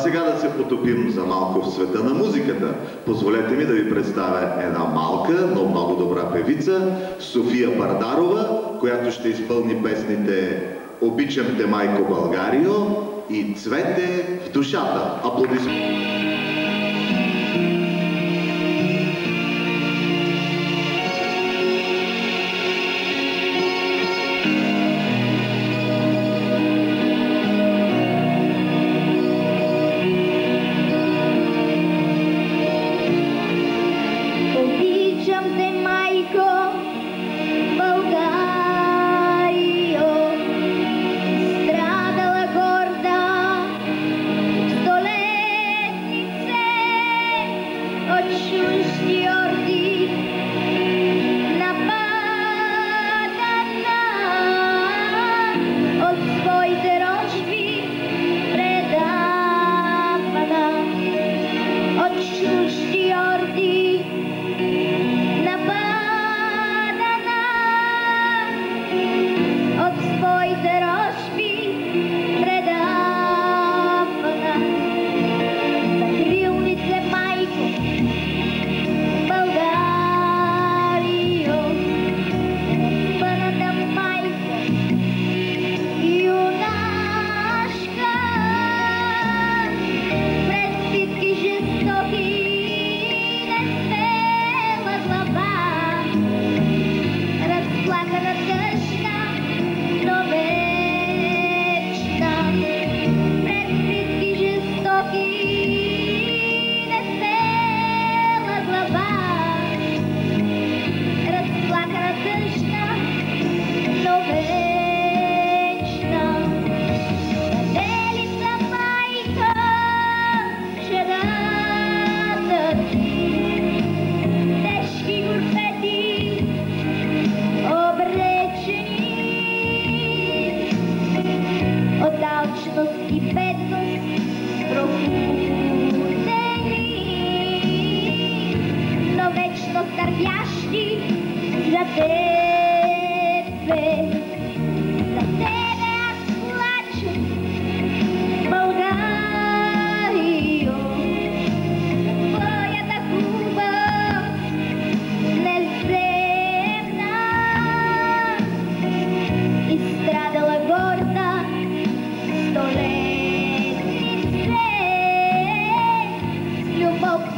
сега да се потопим за малко в света на музиката. Позволете ми да ви представя една малка, но много добра певица, София Бардарова, която ще изпълни песните "Обичам те, майко Българио" и "Цвете в душата". Аплодисменти!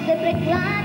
Се прекланя